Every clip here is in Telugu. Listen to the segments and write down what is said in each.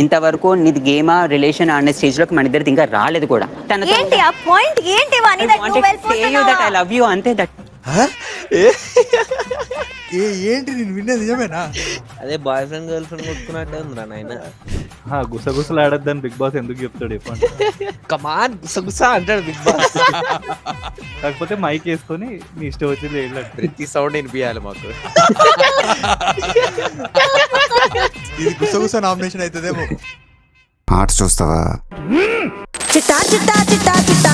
ఇంతవరకు నీది గేమా రిలేషన్ అనే స్టేజ్ లోకి మన ఇద్దరిది ఇంకా రాలేదు కూడా. ఏంటి ఆ పాయింట్ ఏంటి వాని దట్ నువ్వు వెళ్ళిపోతున్నావా? ఐ లవ్ యూ అంతే. దట్ ఏంటి నేను విన్నది నిజమేనా? అదే బాయ్ ఫ్రెండ్ గర్ల్ ఫ్రెండ్ కొట్టుకున్నట్టే ఉందిరా నాయన. గుసగుసలు ఆడద్దని బిగ్ బాస్ ఎందుకు చెప్తాడు చెప్పండి. కమాన్ గుసగుసా అంటాడు బిగ్ బాస్. కాకపోతే మైక్ వేసుకొని నీ ఇష్టం వచ్చింది వెళ్ళండి. ప్రతి సౌండ్ వినిపించాలి మాకు. ఇది గుసగుస నామినేషన్ అవుతుందేమో. ఆర్ట్స్ చూస్తావా? చిట్టా చిట్టా చిట్టా చిట్టా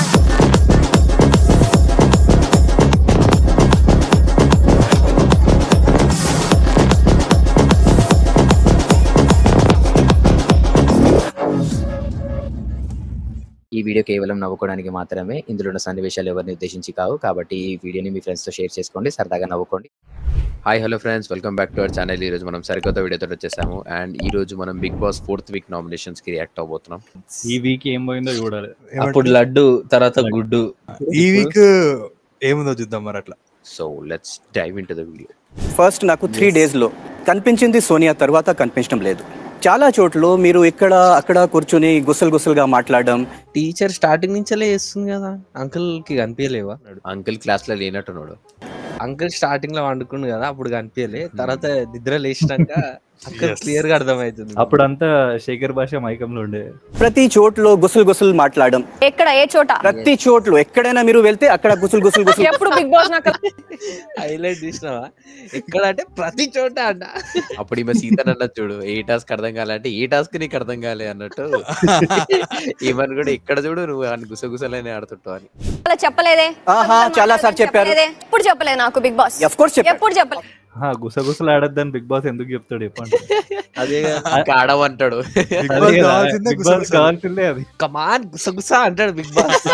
ఈ వీడియో కేవలం నవ్వుకోవడానికి మాత్రమే. ఇందులో ఉన్న సన్నివేశాలు ఎవరిని ఉద్దేశించి కావు. కాబట్టి ఈ వీడియోని మీ ఫ్రెండ్స్తో షేర్ చేసుకోండి, సరదాగా నవ్వుకోండి. Hi hello friends, welcome back to our channel. ఈ రోజు మనం సరికొత్త వీడియోతో వచ్చేసాము. అండ్ ఈ రోజు మనం Bigg Boss 4th week nominations కి రియాక్ట్ అవబోతున్నాం. ఈ వీక్ ఏం పోయిందో చూడాలి. అప్పుడు లడ్డు, తర్వాత గుడ్డు. ఈ వీక్ ఏముందో చూద్దాం మరి అట్లా. So let's dive into the video. First నాకు 3 డేస్లో కనిపించింది సోనియా, తర్వాత కనిపించడం లేదు. చాలా చోట్ల మీరు ఇక్కడ అక్కడ కూర్చొని గుసలుగా మాట్లాడడం. టీచర్ స్టార్టింగ్ నుంచే చేస్తుంది కదా. అంకుల్ కి కనిపించలేవా? అంకుల్ క్లాస్ లో లేనట్టున్నాడు. అంకుల్ స్టార్టింగ్ లో వండుకుండు కదా, అప్పుడు కనిపించలే. తర్వాత నిద్ర లేచినాక అక్కడ క్లియర్ గా అర్థమవుతుంది. అప్పుడంతా శేఖర్ భాష మైకంలో ఉండే. ప్రతి చోట్ల గుసలు మాట్లాడడం. ఎక్కడ ఏ చోట? ప్రతి చోట్ల ఎక్కడైనా మీరు వెళ్తే అక్కడ గుసలు ఎప్పుడు బిగ్ బాస్ నాకు హైలైట్ చూసినావా? ఎక్కడ అంటే ప్రతి చోట అంట. అప్పుడు ఈమె సీతన్ అన్నది చూడు, ఏ టాస్క్ అర్థం కాలంటే ఏ టాస్క్ నీకు అర్థం కాలే అన్నట్టు. ఈమెను కూడా ఇక్కడ చూడు, నువ్వు అని గుసగుసలనే ఆడుతుంటావు అని. అలా చెప్పలేదే. చాలా సార్లు చెప్పారు. ఎప్పుడు చెప్పలేదు నాకు బిగ్ బాస్. ఆఫ్ కోర్స్ చెప్పారు. ఎప్పుడు చెప్పలేదు. గుసగుసలు ఆడద్దని బిగ్ బాస్ ఎందుకు చెప్తాడు చెప్పండి. అదే ఆడమంటాడు. కావాల్సిందే అది. కమాన్ గుసగుసా అంటాడు బిగ్ బాస్.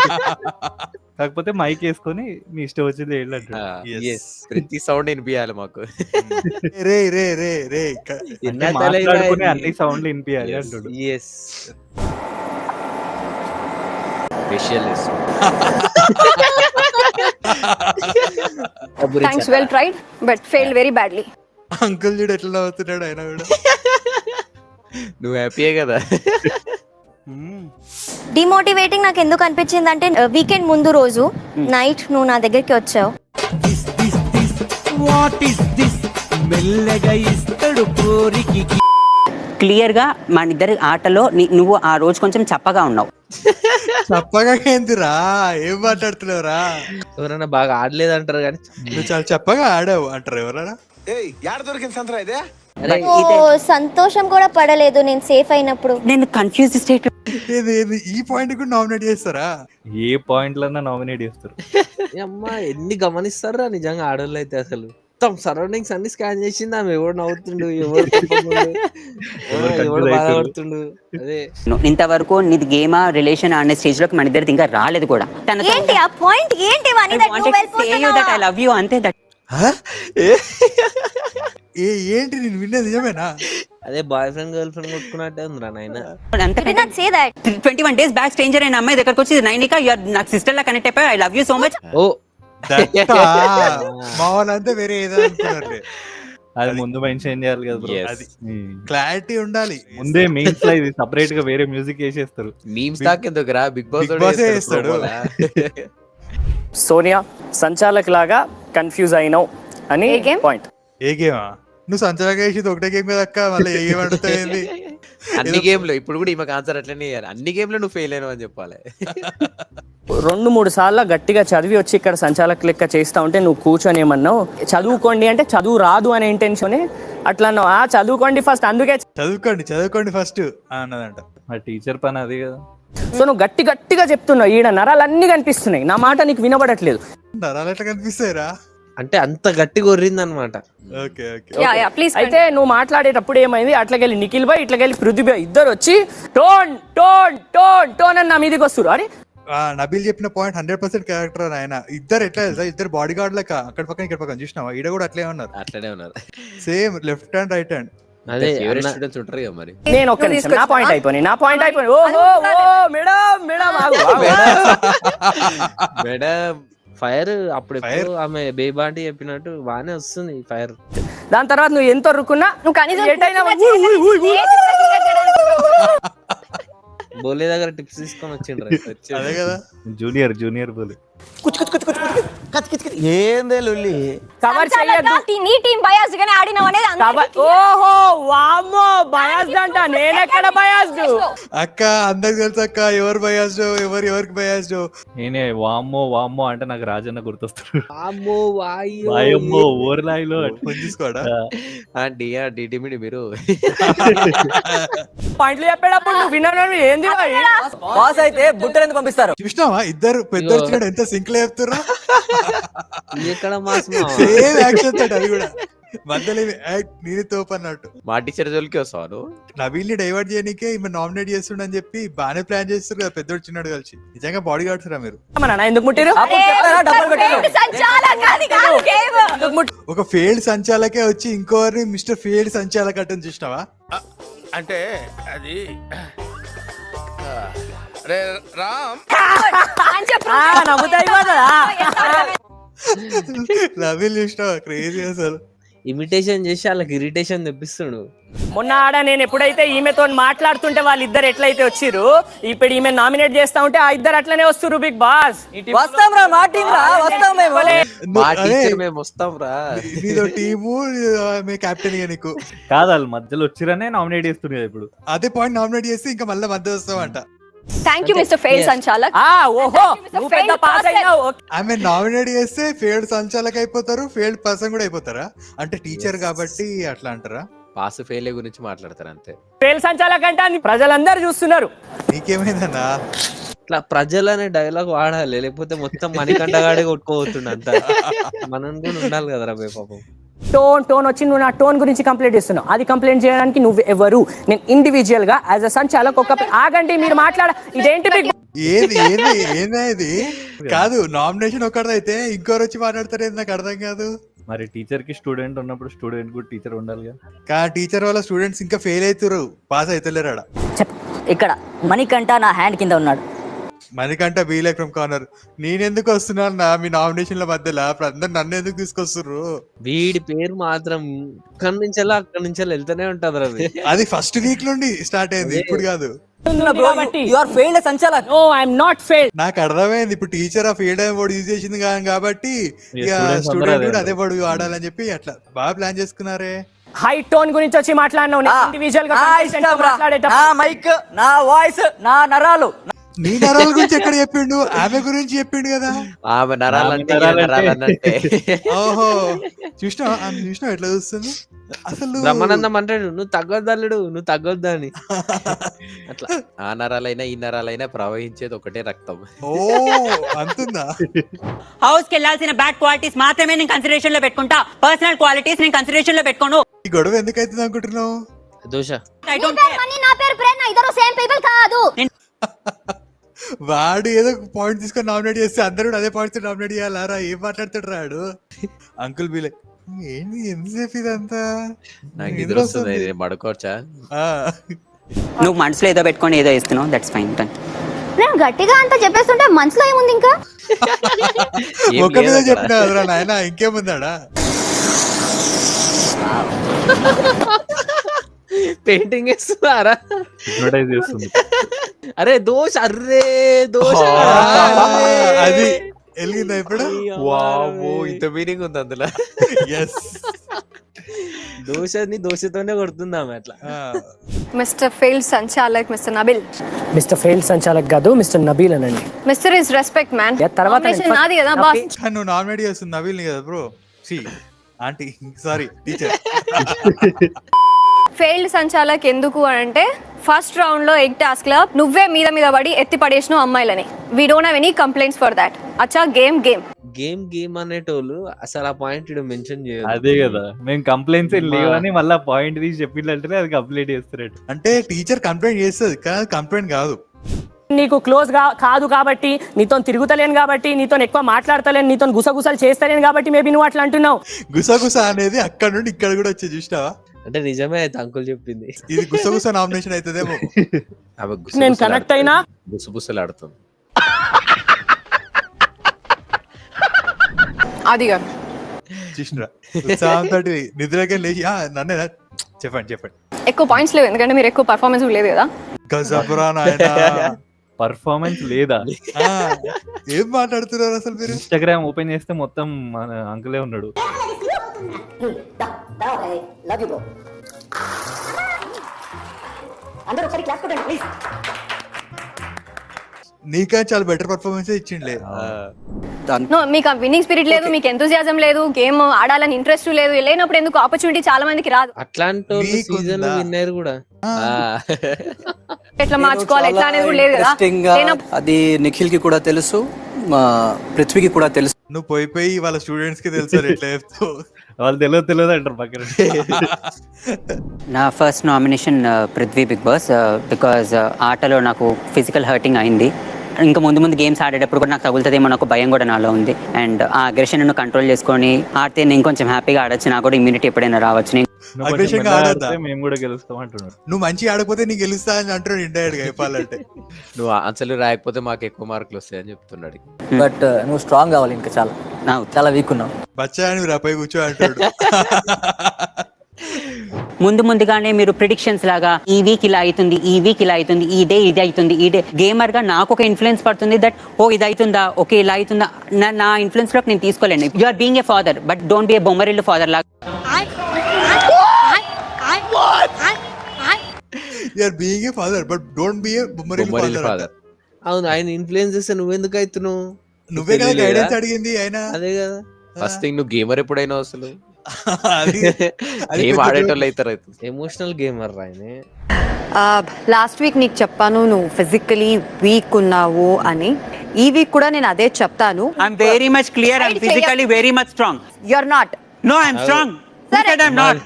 కాకపోతే మైక్ వేసుకొని మీ ఇష్టం వచ్చింది వెళ్ళండి. ప్రతి సౌండ్ వినిపించాలి మాకు. రే రే రే రే మాట్లాడుకునే అన్ని సౌండ్లు వినిపించాలి అంటాడు. Thanks, well tried but failed very badly. Uncle చూడు ఎట్లా నవ్వుతున్నాడు ఆయన కూడా. నువ్వు హ్యాపీయే కదా. డిమోటివేటింగ్ నాకు ఎందుకు అనిపించింది అంటే, వీకెండ్ ముందు రోజు నైట్ నువ్వు నా దగ్గరికి వచ్చావు. క్లియర్ గా మన ఇద్దరి ఆటలో నువ్వు ఆ రోజు కొంచెం చప్పగా ఉన్నావు. చెప్పగా ఏందిరా, ఏం మాట్లాడుతున్నావురా? ఎవరైనా బాగా ఆడలేదు అంటారు కానీ నువ్వు చాలా చెప్పగా ఆడావు అంటారు ఎవరైనా. సంతోషం కూడా పడలేదు నేను సేఫ్ అయినప్పుడు. నేను కన్ఫ్యూజ్ స్టేట్. ఈ పాయింట్ కూడా నామినేట్ చేస్తారా? ఏ పాయింట్లన్నా నామినేట్ చేస్తారు. అమ్మా ఎన్ని గమనిస్తారా నిజంగా ఆడోళ్ళు అయితే. అసలు మొత్తం సరౌండింగ్స్ అన్ని స్కాన్ చేసింది. ఆమె ఎవరు నవ్వుతుండు, ఎవరు బాధపడుతుండు. అదే ఇంతవరకు నీది గేమా రిలేషన్ అనే స్టేజ్ లోకి మన ఇద్దరిది ఇంకా రాలేదు కూడా. ఏంటి ఆ పాయింట్ ఏంటి వాని దట్ నువ్వు వెళ్ళిపోతున్నావా? ఐ లవ్ యూ అంతే. దట్ ఏంటి నేను విన్నది నిజమేనా? అదే బాయ్ ఫ్రెండ్ గర్ల్ ఫ్రెండ్ కొట్టుకున్నట్టే ఉందిరా నాయన. అంతే. 21 days బ్యాక్ స్ట్రేంజర్ అయిన అమ్మాయి దగ్గరకు వచ్చి, నైనిక నాకు సిస్టర్ లా కనెక్ట్ అయిపోయి, I love you so much. ఓ మా వాళ్ళంతా వేరే ఏదో అనుకున్నారు. అది ముందు మెన్షన్ చేయాలి కదా bro. అది క్లారిటీ ఉండాలి. ముందే మీమ్స్ లో ఇది సెపరేట్ గా వేరే మ్యూజిక్ వేసేస్తారు. మీమ్స్ దాకా ఎందుకు రా, బిగ్ బాస్ చేస్తాడు. సోనియా సంచాలక్ లాగా కన్ఫ్యూజ్ అయినావు అని పాయింట్. ఏ గేమా? నువ్వు సంచలనంగా వేసింది ఒకటే గేమ్ మీద అక్క, మళ్ళీ ఏ గేమ్ అడుగుతాయింది? అన్ని గేమ్ లో ఇప్పుడు కూడా ఈమెకు ఆన్సర్ అట్లనే ఇవ్వాలి. అన్ని గేమ్ లో నువ్వు ఫెయిల్ అయినావు అని చెప్పాలి. 2-3 సార్లు గట్టిగా చదివి వచ్చి ఇక్కడ సంచాలక లెక్క చేస్తా ఉంటే నువ్వు కూర్చొని ఏమన్నావు, చదువుకోండి అంటే చదువు రాదు అనే ఇంటెన్షన్ అట్లా అన్నావు. చదువుకోండి ఫస్ట్, అందుకే చదువుకోండి ఫస్ట్ అన్నదంట. మా టీచర్ పని అది కదా. సో నువ్వు గట్టిగా చెప్తున్నావు, ఈడ నరాలు అన్ని కనిపిస్తున్నాయి, నా మాట నీకు వినబడట్లేదు. నరాలు ఎట్లా కనిపిస్తాయిరా? అంటే అంత గట్టి కొర్రింది అనమాట. ఓకే అయితే నువ్వు మాట్లాడేటప్పుడు ఏమైంది, అట్లకెళ్ళి నిఖిల్ భాయ్ ఇట్లకెళ్ళి పృథ్వీ భాయ్ ఇద్దరు వచ్చి టోన్ టోన్ టోన్ టోన్ అని నా మీదకి వస్తారు. అరే నబీల్ చెప్పిన పాయింట్ 100% క్యారెక్టర్. ఆయన ఇద్దరు ఎట్లా తెలుసా, ఇద్దరు బాడీ గార్డ్ లెక్క అక్కడ పక్కన ఇక్కడ పక్కన చూసినావా? ఈడ కూడా అట్లే ఉన్నారు, same left hand right hand. అదే స్టూడెంట్స్ ఉంటారు కదా మరి. నేను ఒక్క నిమిషం, నా పాయింట్ అయిపోయింది. ఓహో మేడం మేడం ఫైర్ అప్పుడు ఆమె బేబాంటి చెప్పినట్టు బానే వస్తుంది ఫైర్. దాని తర్వాత నువ్వు ఎంత రుక్కున్నా నువ్వు కనీసం బోలే దగ్గర టిప్స్ తీసుకొని వచ్చిండ్రు అదే కదా. జూనియర్ బోల్. ఏందే లొల్లి కవర్ చేయొద్దు. నీ టీం బయాస్ గానే ఆడినావు అనేది ఓహో వామ్మో బయాస్డ్ అంట. నేనెక్కడ బయాస్డ్? అక్క అందరికి తెలుసు అక్క ఎవరు బయాస్డ్ ఎవరికి బయాస్డ్. నేనే వామ్మో అంటే నాకు రాజన్న గుర్తొస్తాడు. అమ్మో వాయ్యో వాయమ్మో ఓర్లాయిలో తీసుకోడా డిటిమిడి మీరు పాయింట్లు చెప్పేటప్పుడు నువ్వు విన్నాను ఏంది భాయ్? పాస్ అయితే బుట్టలు ఎందుకు పంపిస్తారు? చూసినావా ఇద్దరు పెద్ద వచ్చినాడు ఎంత సింక్ లో చెప్తున్నా. ఎక్కడ మాస్ సేమ్ యాక్షన్ తోటి అది కూడా మధ్యలో నేను తోపు అన్నట్టు. మా టీచర్ జోలికి వస్తాను. నవీన్ ని డైవర్ట్ చేయడానికే ఈమె నామినేట్ చేస్తుండని చెప్పి బాగానే ప్లాన్ చేస్తారు కదా పెద్దోడు చిన్నాడు కలిసి. నిజంగా బాడీ గార్డ్స్ రా మీరు. మన ఎందుకు ముట్టిరు? అప్పుడు చెప్తారా డబ్బులు పెట్టారు? ఒక ఫెయిల్డ్ సంచాలకే వచ్చి ఇంకోరిని మిస్టర్ ఫెయిల్డ్ సంచాలక్ అట్టని చూసినావా? అంటే అది రే రామ్ నమ్ముతాయి కదా. నవీన్ చూసినావా క్రేజీ అసలు. ఇమిటేషన్ చేసి వాళ్ళకి ఇరిటేషన్ తెప్పిస్తుడు. మొన్న ఆడ నేను ఎప్పుడైతే ఈమెతో మాట్లాడుతుంటే వాళ్ళిద్దరు ఎట్లయితే వచ్చిర్రు, ఇప్పుడు ఈమె నామినేట్ చేస్తా ఉంటే ఆ ఇద్దరు అట్లనే వస్తురు బిగ్ బాస్. వస్తాం రా మా టీం రా వస్తాం మేము. మా టీచర్ మేము వస్తాం రా. నీదో టీము మీ కెప్టెన్ ఇక నీకు కాదు వాళ్ళు మధ్యలో వచ్చిరనే నామినేట్ చేస్తున్నారు ఇప్పుడు. అదే పాయింట్ నామినేట్ చేసి ఇంకా మళ్ళీ మధ్య వస్తావంట. థ్యాంక్ యూ మిస్టర్ ఫెయిల్ సంచాలక్. ఓహో నువ్వు పెద్ద పాస్ అయినావు. ఆమె నామినేట్ చేస్తే ఫెయిల్డ్ సంచాలక్ అయిపోతారు, ఫెయిల్డ్ పర్సన్ కూడా అయిపోతారా? అంటే టీచర్ కాబట్టి అట్లా అంటారా? పాస్ ఫెయిల్ గురించి మాట్లాడతారు అంతే. ఫెయిల్ సంచాలక్ అంటే అని ప్రజలందరూ చూస్తున్నారు. నీకేమైందన్నా? ఇట్లా ప్రజలు అనే డైలాగ్ వాడాలి, లేకపోతే మొత్తం మణికంఠగాడే కొట్టుకోబోతుండ అంత. మనం కూడా ఉండాలి కదరా బే పాపం. టోన్ వచ్చి నువ్వు నా టోన్ గురించి కంప్లైంట్ ఇస్తున్నావు. అది కంప్లైంట్ చేయడానికి నువ్వు ఎవరు? నేను ఇండివిజువల్ గా యాజ్ అ సంచాలక్ ఒక ఆగండి మీరు మాట్లాడ. ఇదేంటి బిగ్ ఏది కాదు నామినేషన్ ఒకటిదైతే ఇంకోరు వచ్చి మాట్లాడతారు ఏంది నాకు అర్థం కాదు. మరి టీచర్ కి స్టూడెంట్ ఉన్నప్పుడు స్టూడెంట్ కూడా టీచర్ ఉండాలిగా. టీచర్ వాళ్ళ స్టూడెంట్స్ ఇంకా ఫెయిల్ అవుతారు, పాస్ అవుతలేరు ఆడ. ఇక్కడ మణికంఠ నా హ్యాండ్ కింద ఉన్నాడు. మనకంట బీలైక్ ఫ్రమ్ కార్నర్. నేనెందుకు వస్తున్నాను నా మీ నామినేషన్ల మధ్యలో? అందరు నన్ను ఎందుకు తీసుకొస్తుర్రు? వీడి పేరు మాత్రం అక్కడి నుంచి వెళ్తూనే ఉంటది అది. అది ఫస్ట్ వీక్ నుండి స్టార్ట్ అయింది, ఇప్పుడు కాదు. నాకు అర్థమైంది ఇప్పుడు టీచర్ ఆ ఫెయిల్డ్ అయిన వర్డ్ యూజ్ చేసింది కాబట్టి ఇక స్టూడెంట్ కూడా అదే వర్డ్ వాడాలని చెప్పి అట్లా బాగా ప్లాన్ చేసుకున్నారే. హై టోన్ గురించి వచ్చి మాట్లాడినావు. ఇండివిజువల్ గా మైక్ నా వాయిస్ నా నరాలు. నీ నరాల గురించి ఎక్కడ చెప్పిండు? ఆమె గురించి చెప్పిండు కదా. ఆమె నరాలంటే ఓహో చూసినావు ఎట్లా చూస్తుంది అసలు. బ్రహ్మానందం అంటాడు నువ్వు తగ్గొద్దల్లుడు, నువ్వు తగ్గొద్దా అని. అట్లా ఆ నరాలైనా ఈ నరాలైనా ప్రవహించేది ఒకటే రక్తం. ఓ అంతుందా? హౌస్ కి వెళ్ళాల్సిన బ్యాడ్ క్వాలిటీస్ మాత్రమే నేను కన్సిడరేషన్ లో పెట్టుకుంటా. పర్సనల్ క్వాలిటీస్ నేను కన్సిడరేషన్ లో పెట్టుకోను. ఈ గొడవ ఎందుకు అవుతుంది అనుకుంటున్నావు? దోష వాడు ఏదో పాయింట్ తీసుకొని నామినేట్ చేస్తే అందరూ అదే పాయింట్ నామినేట్ చేయాలారా? ఏం మాట్లాడతాడు రాడు? అంకుల్ బీలే ఏంది ఎంతసేపు ఇదంతా? నాకు నిద్ర వస్తుంది, పడుకోవచ్చా? నువ్వు మనసులో ఏదో పెట్టుకొని ఏదో ఇస్తున్నావు, దట్స్ ఫైన్. నేను గట్టిగా అంతా చెప్పేస్తుంటే మనసులో ఏముంది ఇంకా? ఒక మీద చెప్పినా అదరా నాయన, ఇంకేముందాడా? పెయింటింగ్ వేస్తున్నారా? అరే దోష, అర్రే దోష అది వెలిగిందా ఇప్పుడు? వావ్ ఇంత మీనింగ్ ఉంది అందులో. దోషని దోషతోనే కొడుతుందామె అట్లా. మిస్టర్ ఫెయిల్ సంచాలక్ మిస్టర్ నబిల్. మిస్టర్ ఫెయిల్ సంచాలక్ కాదు మిస్టర్ నబీల్ అనండి. Mister is respect man. తర్వాత నాది కదా బాస్. నువ్వు నామినేట్ చేస్తుంది నవీల్ని కదా bro. Aunty sorry teacher. Failed సంచాలక్ ఎందుకు అంటే ఫస్ట్ రౌండ్ లో ఎగ్ టాస్క్ లో నువ్వే మీద పడి ఎత్తి పడేసినావు అమ్మాయిలని. We don't have any complaints for that. అచ్చా గేమ్ అనేటోళ్ళు అసలు ఆ పాయింట్ మెన్షన్ చేయరు. అదే కదా మేము కంప్లైంట్స్ లేవని మళ్ళీ పాయింట్ తీసి చెప్పిందంటే అది కంప్లైంట్ చేస్తారు. అంటే టీచర్ కంప్లైంట్ చేస్తుంది కానీ కంప్లైంట్ కాదు. నీకు క్లోజ్ కాదు కాబట్టి, నీతో తిరుగుతలేను కాబట్టి, నీతో ఎక్కువ మాట్లాడతలేను, నీతో గుసగుసలు చేస్తలేను కాబట్టి మేబీ నువ్వు అట్లా అంటున్నావు. గుసగుస అనేది అక్కడ నుండి ఇక్కడ కూడా వచ్చి చూసినావా? అంటే నిజమే అయితే అంకుల్ చెప్పింది. ఇది గుసగుస నామినేషన్ అవుతుందేమో. నేను కనెక్ట్ అయినా గుసగుసలాడుతుంది. అది చూసినా ఉత్సాహంతో నిద్రకే లేచి నన్నే చెప్పండి. ఎక్కువ పాయింట్స్ లేవు ఎందుకంటే మీరు ఎక్కువ పర్ఫార్మెన్స్ లేదు కదా. గజబ్రా నాయనా. పర్ఫార్మెన్స్ లేదా? ఏం మాట్లాడుతున్నారు అసలు మీరు? ఇన్స్టాగ్రామ్ ఓపెన్ చేస్తే మొత్తం మన అంకులే ఉన్నాడు. నీకా చాలా బెటర్ పర్ఫార్మెన్స్ ఇచ్చిండే. నో, మీకు ఆ విన్నింగ్ స్పిరిట్ లేదు, మీకు ఎంతూజియాజం లేదు, గేమ్ ఆడాలని ఇంట్రెస్ట్ లేదు, లేనప్పుడు ఎందుకు ఆపర్చునిటీ చాలా మందికి రాదు. అట్లాంటి సీజన్ విన్నర్ కూడా ఎట్లా మార్చుకోవాలి ఎట్లా అనేది కూడా లేదు కదా. అది నిఖిల్ కి కూడా తెలుసు, పృథ్వీకి కూడా తెలుసు. నువ్వు పోయి వాళ్ళ స్టూడెంట్స్ కి తెలుసు ఎట్లా చెప్తావు. వాళ్ళు తెలియదు అంటారు పక్కన. నా first nomination Prithvi Bigg Boss, because ఆటలో నాకు ఫిజికల్ హర్టింగ్ అయింది. ఇంకా ముందు గేమ్స్ ఆడేటప్పుడు కూడా నాకు తగులుతుందేమో నాకు భయం కూడా నాలో ఉంది. అండ్ ఆ అగ్రెషన్ ను కంట్రోల్ చేసుకొని ఆడితే నేను కొంచెం హ్యాపీగా ఆడొచ్చు, నాకు కూడా ఇమ్యూనిటీ ఎప్పుడైనా రావచ్చు. మేము కూడా గెలుస్తాం అంటున్నాడు. నువ్వు మంచిగా ఆడకపోతే నీకు గెలుస్తా అని అంటాడు ఇండైరెక్ట్ గా చెప్పాలంటే. నువ్వు ఆన్సర్లు రాయకపోతే మాకు ఎక్కువ మార్కులు వస్తాయని చెప్తున్నాడు. బట్ నువ్వు స్ట్రాంగ్ కావాలి, ఇంకా చాలా వీక్ ఉన్నావు. బచ్చా నువ్వు రాపై కూర్చో అంటాడు. ముందుగానే మీరు ప్రిడిక్షన్స్ లాగా ఈ వీక్ ఇలా అవుతుంది, ఈ వీక్ ఇలా అవుతుంది, ఈ డే ఇది అవుతుంది, ఈ డే గేమర్ గా నాకు ఒక ఇన్ఫ్లుయెన్స్ పడుతుంది దట్ ఓ ఇది అవుతుందా, ఓకే ఇలా అవుతుందా, నా ఇన్ఫ్లుయెన్స్ లోకి నేను తీసుకోలేను. You are being a father but don't be a Bommarillu father లాగా. You are being a father but don't be a Bommarillu father. అవును, ఆయన ఇన్ఫ్లుయెన్స్ చేస్తే నువ్వెందుకు అవుతున్నావు? నువ్వే కదా గైడెన్స్ అడిగింది ఆయన. అదే కదా ఫస్ట్ థింగ్, నువ్వు గేమర్ ఎప్పుడైనా అసలు గేమ్ ఆడేటోళ్ళు అవుతారు. ఎమోషనల్ గేమర్ ఆయన. లాస్ట్ వీక్ నీకు చెప్పాను నువ్వు ఫిజికలీ వీక్ ఉన్నావు అని. ఈ వీక్ కూడా నేను అదే చెప్తాను. I'm very much clear, I'm physically very much strong. You are not. No, I'm strong. I'm not.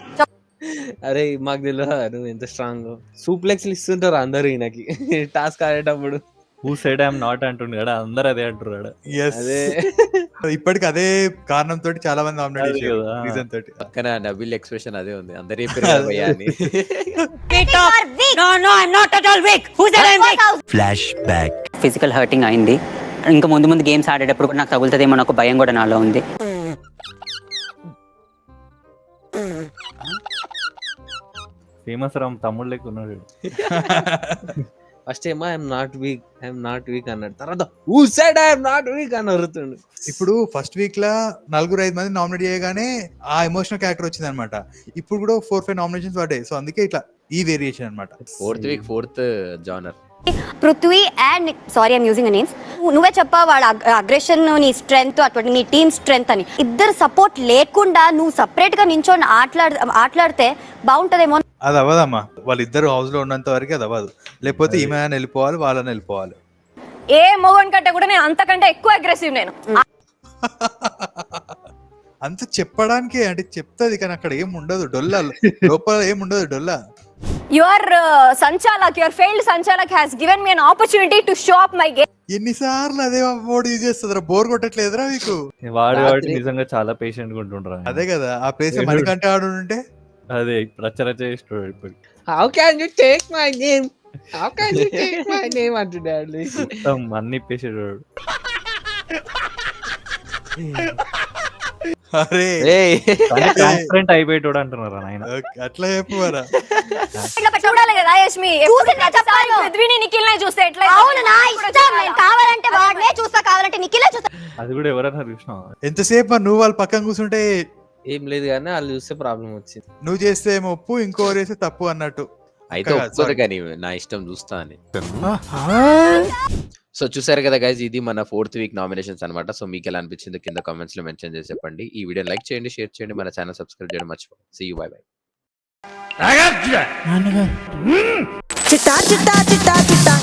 అరే మాకు తెలియదు నువ్వు ఎంత స్ట్రాంగ్. సూప్లెక్స్ ఇస్తుంటారు అందరు ఈయనకి టాస్క్ ఆడేటప్పుడు. హూ సెడ్ ఐఎమ్ నాట్ అంటుండు కదా, అందరు అదే అంటున్నాడు. అదే ఇప్పటికి అదే కారణం తోటి చాలా మంది నామినేట్ చేశారు. రీజన్ తోటి పక్కన నబిల్ ఎక్స్ప్రెషన్ అదే ఉంది, అందరు చెప్పారు భయ్యా అని. No, I'm not at all weak. Who said I'm weak? Flashback. Physical hurting అయింది. ఇంకా ముందు గేమ్స్ ఆడేటప్పుడు కూడా నాకు తగులుతుందేమో నాకు భయం కూడా నాలో ఉంది. ఫేమస్ రామ్ తమ్ముడు లెక్క ఉన్నాడు. ఫస్ట్ ఏమో ఐఎమ్ నాట్ వీక్ అన్నాడు, తర్వాత who said I'm not week అని అరుతుండు. ఇప్పుడు ఫస్ట్ వీక్ లా 4-5 మంది నామినేట్ చేయగానే ఆ ఎమోషనల్ క్యారెక్టర్ వచ్చింది అనమాట. ఇప్పుడు కూడా 4-5 నామినేషన్స్ పడ్డాయి. సో అందుకే ఇట్లా ఈ వేరియేషన్ అనమాట. Fourth week 4th genre. Prithvi and sorry I'm using names. నువ్వే చెప్పావు వాళ్ళ అగ్రెషన్ నీ స్ట్రెంగ్త్ అటువంటి నీ టీమ్ స్ట్రెంగ్త్ అని. ఇద్దరు సపోర్ట్ లేకుండా నువ్వు సపరేట్ గా నించొని ఆటలాడితే బాగుంటదేమో. అది అవ్వదమ్మా, వాళ్ళిద్దరు హౌస్ లో ఉన్నంత వరకు అది అవ్వదు. లేకపోతే ఈమె వెళ్ళిపోవాలి, వాళ్ళని వెళ్ళిపోవాలి. ఏ మోగన్ కంటే కూడా నేను అంతకంటే ఎక్కువ అగ్రెసివ్. నేను అంత చెప్పడానికి అంటే చెప్తాది కానీ అక్కడ ఏం ఉండదు డొల్లా, లోపల ఏం ఉండదు డొల్లా. యువర్ సంచాలక్, యువర్ ఫెయిల్డ్ సంచాలక్ has given me an opportunity to show up my game. ఎన్నిసార్లు అదే మోడ్ యూజ్ చేస్తుందిరా, బోర్ కొట్టట్లేదురా మీకు? వాడు నిజంగా చాలా పేషెంట్ గా ఉంటుండ్రా. అదే కదా, ఆ ప్లేస్ మణికంఠ ఆడు ఉంటే అదే రచ్చ చేస్తాడు. ఇప్పుడు how can you take my name, how can you take my name అంటున్నాడు. అన్ని పేసాడు. అరే ట్రాన్స్పరెంట్ అయిపోయాడు అంటున్నారా ఆయన. అట్లా చెప్పారా? చూడాలి కదా యష్మి, పృథ్వీని నిఖిల్ని చూస్తే ఎట్లా? కావాలంటే వాడినే చూస్తా, కావాలంటే నిఖిలే చూస్తా. అది కూడా ఎవరైనా చూసినావా? ఎంతసేపు నువ్వు వాళ్ళ పక్కన కూర్చుంటే ఏం లేదు కానీ వాళ్ళు చూస్తే ప్రాబ్లం వచ్చింది. నువ్వు చేస్తే ఏమో ఒప్పు, ఇంకోరు చేస్తే తప్పు అన్నట్టు. అయితే ఒప్పుకోదు కానీ నా ఇష్టం చూస్తా అని. సో చూసారు కదా గైస్, ఇది మన 4th వీక్ నామినేషన్స్ అనమాట. సో మీకు ఎలా అనిపించిందో కింద కామెంట్స్ లో మెన్షన్ చేసి చెప్పండి. ఈ వీడియో లైక్ చేయండి, షేర్ చేయండి, మన ఛానల్ సబ్స్క్రైబ్ చేయడం మర్చిపోండి. See you, bye bye. చిట్టా చిట్టా చిట్టా చిట్టా